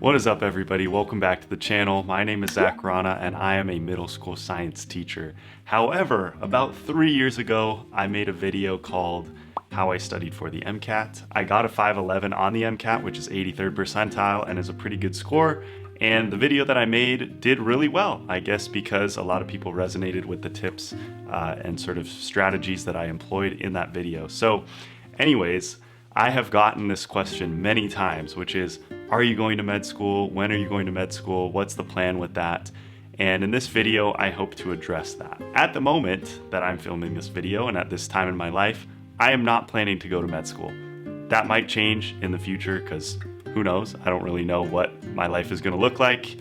What is up, everybody? Welcome back to the channel. My name is Zach Rana and I am a middle school science teacher. However, about 3 years ago, I made a video called How I Studied for the MCAT. I got a 511 on the MCAT, which is 83rd percentile and is a pretty good score. And the video that I made did really well, I guess because a lot of people resonated with the tips and sort of strategies that I employed in that video. So anyways, I have gotten this question many times, which is, are you going to med school? When are you going to med school? What's the plan with that? And in this video, I hope to address that. At the moment that I'm filming this video and at this time in my life, I am not planning to go to med school. That might change in the future because who knows? I don't really know what my life is going to look like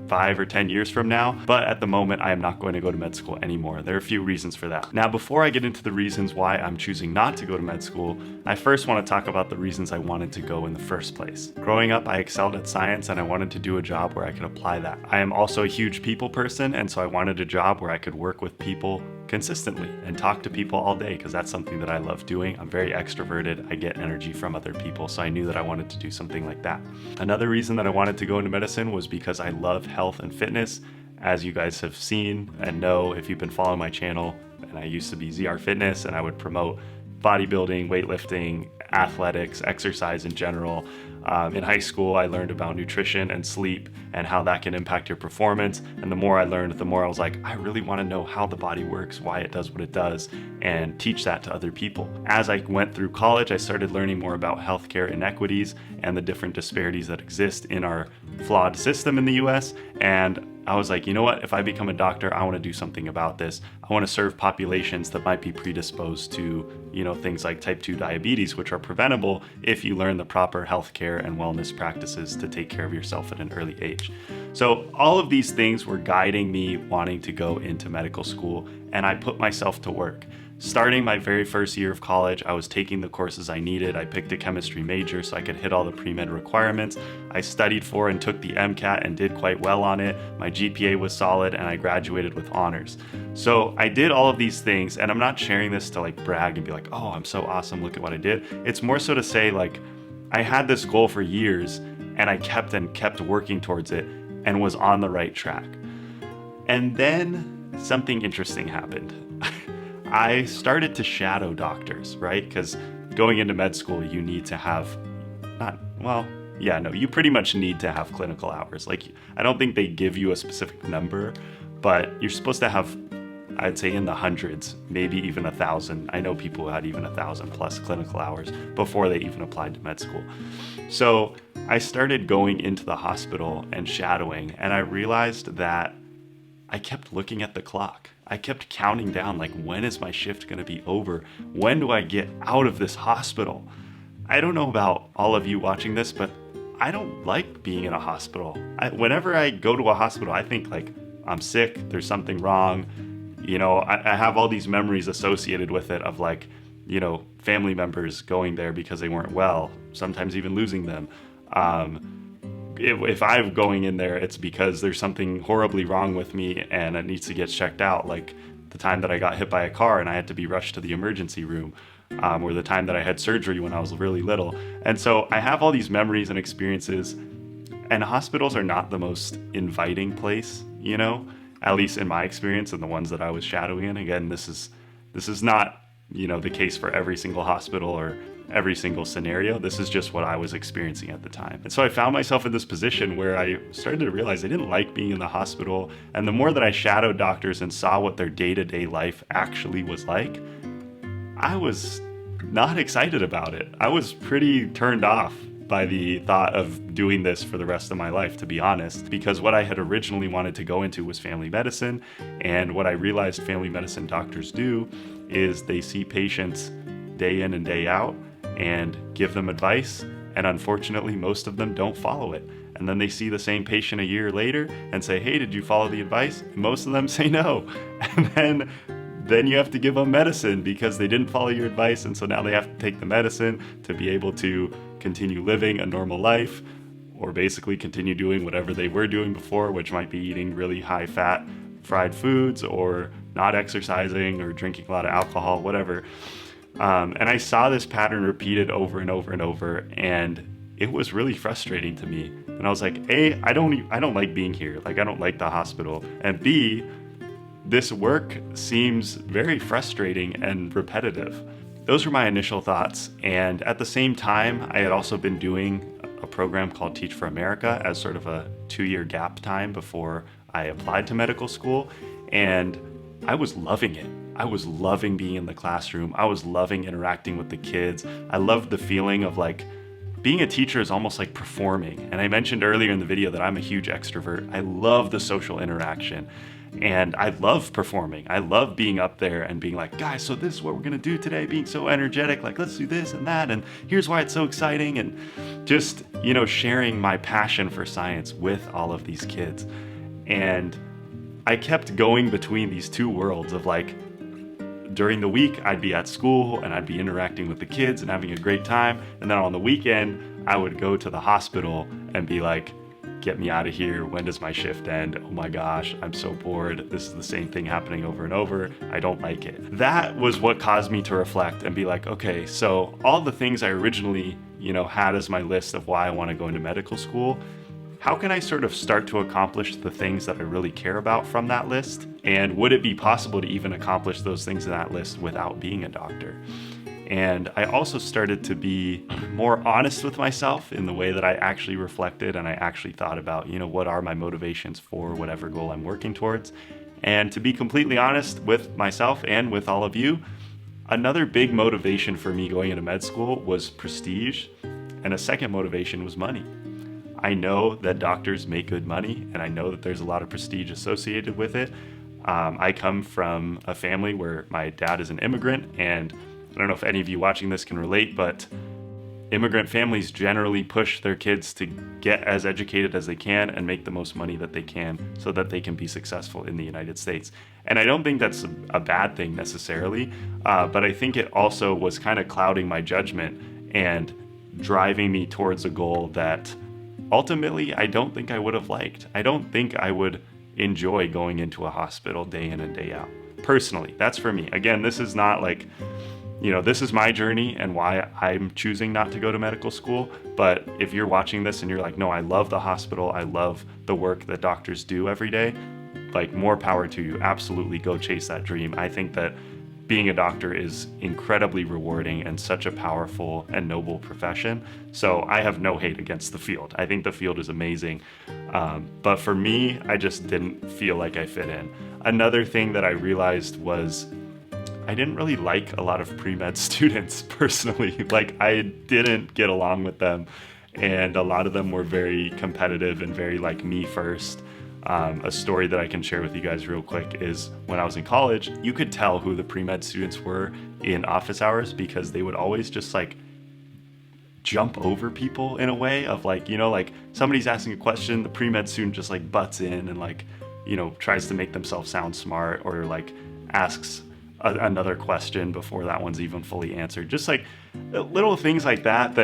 5 or 10 years from now, but at the moment I am not going to go to med school anymore. There are a few reasons for that. Now, before I get into the reasons why I'm choosing not to go to med school, I first want to talk about the reasons I wanted to go in the first place. Growing up, I excelled at science and I wanted to do a job where I could apply that. I am also a huge people person, and so I wanted a job where I could work with people consistently and talk to people all day because that's something that I love doing. I'm very extroverted. I get energy from other people, so I knew that I wanted to do something like that. Another reason that I wanted to go into medicine was because I love health and fitness. As you guys have seen and know if you've been following my channel, and I used to be ZR Fitness and I would promote bodybuilding, weightlifting, athletics, exercise in general. In high school, I learned about nutrition and sleep and how that can impact your performance. And the more I learned, the more I was like, I really want to know how the body works, why it does what it does, and teach that to other people. As I went through college, I started learning more about healthcare inequities and the different disparities that exist in our flawed system in the US. And I was like, you know what? If I become a doctor, I want to do something about this. I want to serve populations that might be predisposed to, things like type 2 diabetes, which are preventable if you learn the proper healthcare and wellness practices to take care of yourself at an early age. So all of these things were guiding me wanting to go into medical school, and I put myself to work. Starting my very first year of college, I was taking the courses I needed. I picked a chemistry major so I could hit all the pre-med requirements. I studied for and took the MCAT and did quite well on it. My GPA was solid and I graduated with honors. So I did all of these things, and I'm not sharing this to brag and be like, oh, I'm so awesome, look at what I did. It's more so to say I had this goal for years and I kept working towards it and was on the right track. And then something interesting happened. I started to shadow doctors, right? Because going into med school, you need to have you pretty much need to have clinical hours. I don't think they give you a specific number, but you're supposed to have, I'd say in the hundreds, maybe even 1,000. I know people who had even 1,000 plus clinical hours before they even applied to med school. So I started going into the hospital and shadowing, and I realized that I kept looking at the clock. I kept counting down, when is my shift going to be over? When do I get out of this hospital? I don't know about all of you watching this, but I don't like being in a hospital. Whenever I go to a hospital, I think I'm sick, there's something wrong. I have all these memories associated with it of family members going there because they weren't well, sometimes even losing them. If I'm going in there, it's because there's something horribly wrong with me and it needs to get checked out. Like the time that I got hit by a car and I had to be rushed to the emergency room, or the time that I had surgery when I was really little. And so I have all these memories and experiences, and hospitals are not the most inviting place, at least in my experience and the ones that I was shadowing in. Again, this is not, the case for every single hospital or every single scenario. This is just what I was experiencing at the time. And so I found myself in this position where I started to realize I didn't like being in the hospital. And the more that I shadowed doctors and saw what their day-to-day life actually was like, I was not excited about it. I was pretty turned off by the thought of doing this for the rest of my life, to be honest, because what I had originally wanted to go into was family medicine. And what I realized family medicine doctors do is they see patients day in and day out and give them advice, and unfortunately most of them don't follow it. And then they see the same patient a year later and say, hey, did you follow the advice? And most of them say no. And then you have to give them medicine because they didn't follow your advice, and so now they have to take the medicine to be able to continue living a normal life, or basically continue doing whatever they were doing before, which might be eating really high fat fried foods or not exercising or drinking a lot of alcohol, whatever. And I saw this pattern repeated over and over and over, and it was really frustrating to me. And I was like, A, I don't like being here. Like, I don't like the hospital. And B, this work seems very frustrating and repetitive. Those were my initial thoughts. And at the same time, I had also been doing a program called Teach for America as sort of a 2-year gap time before I applied to medical school. And I was loving it. I was loving being in the classroom. I was loving interacting with the kids. I loved the feeling of like, being a teacher is almost like performing. And I mentioned earlier in the video that I'm a huge extrovert. I love the social interaction. And I love performing. I love being up there and being like, guys, so this is what we're gonna do today, being so energetic, like let's do this and that, and here's why it's so exciting, and just, sharing my passion for science with all of these kids. And I kept going between these two worlds of like, during the week, I'd be at school and I'd be interacting with the kids and having a great time. And then on the weekend, I would go to the hospital and be like, get me out of here. When does my shift end? Oh my gosh, I'm so bored. This is the same thing happening over and over. I don't like it. That was what caused me to reflect and be like, okay, so all the things I originally, had as my list of why I want to go into medical school, how can I sort of start to accomplish the things that I really care about from that list? And would it be possible to even accomplish those things in that list without being a doctor? And I also started to be more honest with myself in the way that I actually reflected and I actually thought about, what are my motivations for whatever goal I'm working towards? And to be completely honest with myself and with all of you, another big motivation for me going into med school was prestige, and a second motivation was money. I know that doctors make good money, and I know that there's a lot of prestige associated with it. I come from a family where my dad is an immigrant, and I don't know if any of you watching this can relate, but immigrant families generally push their kids to get as educated as they can and make the most money that they can so that they can be successful in the United States. And I don't think that's a bad thing necessarily, but I think it also was kind of clouding my judgment and driving me towards a goal that ultimately, I don't think I would have liked. I don't think I would enjoy going into a hospital day in and day out. Personally, that's for me. Again, this is not like, this is my journey and why I'm choosing not to go to medical school. But if you're watching this and you're like, no, I love the hospital, I love the work that doctors do every day, like more power to you. Absolutely go chase that dream. I think that being a doctor is incredibly rewarding and such a powerful and noble profession. So I have no hate against the field. I think the field is amazing. But for me, I just didn't feel like I fit in. Another thing that I realized was I didn't really like a lot of pre-med students personally. Like I didn't get along with them. And a lot of them were very competitive and very like me first. A story that I can share with you guys real quick is when I was in college, you could tell who the pre-med students were in office hours because they would always just like jump over people in a way of like, like somebody's asking a question, the pre-med student just like butts in and like, tries to make themselves sound smart or like asks another question before that one's even fully answered. Just like little things like that,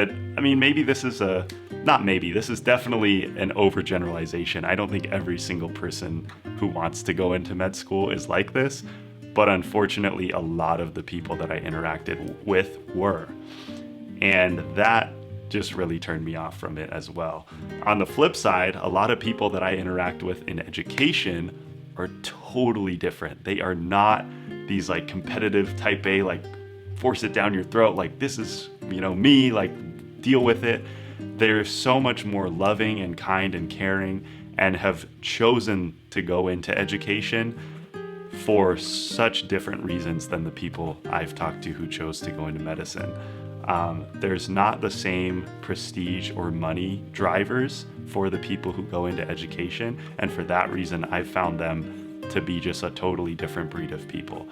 maybe this is this is definitely an overgeneralization. I don't think every single person who wants to go into med school is like this, but unfortunately a lot of the people that I interacted with were. And that just really turned me off from it as well. On the flip side, a lot of people that I interact with in education are totally different. They are not these like competitive type A, like force it down your throat, like this is, me, like deal with it. They're so much more loving and kind and caring and have chosen to go into education for such different reasons than the people I've talked to who chose to go into medicine. There's not the same prestige or money drivers for the people who go into education, and for that reason, I've found them to be just a totally different breed of people.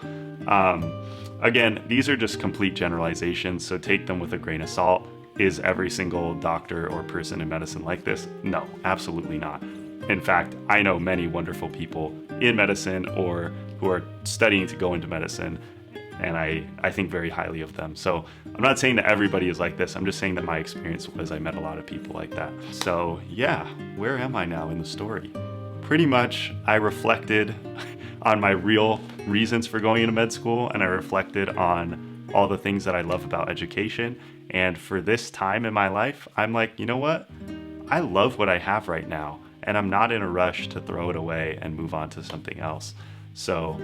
Again, these are just complete generalizations, so take them with a grain of salt. Is every single doctor or person in medicine like this? No, absolutely not. In fact, I know many wonderful people in medicine or who are studying to go into medicine, and I think very highly of them. So I'm not saying that everybody is like this. I'm just saying that my experience was I met a lot of people like that. So yeah, where am I now in the story? Pretty much I reflected on my real reasons for going into med school, and I reflected on all the things that I love about education, And for this time in my life, I'm like, you know what? I love what I have right now, and I'm not in a rush to throw it away and move on to something else. So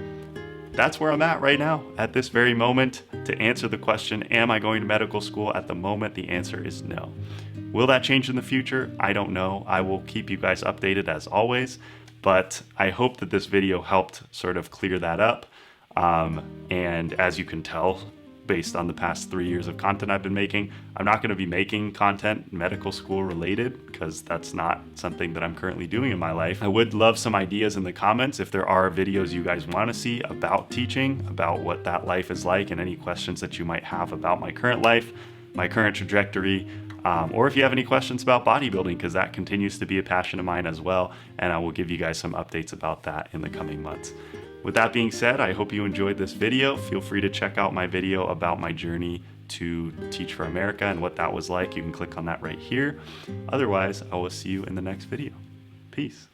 that's where I'm at right now, at this very moment. To answer the question, am I going to medical school? At the moment, the answer is no. Will that change in the future? I don't know. I will keep you guys updated as always, but I hope that this video helped sort of clear that up. And as you can tell, based on the past 3 years of content I've been making, I'm not going to be making content medical school related because that's not something that I'm currently doing in my life. I would love some ideas in the comments if there are videos you guys want to see about teaching, about what that life is like, and any questions that you might have about my current life, my current trajectory, or if you have any questions about bodybuilding, because that continues to be a passion of mine as well, and I will give you guys some updates about that in the coming months. With that being said, I hope you enjoyed this video. Feel free to check out my video about my journey to Teach for America and what that was like. You can click on that right here. Otherwise, I will see you in the next video. Peace.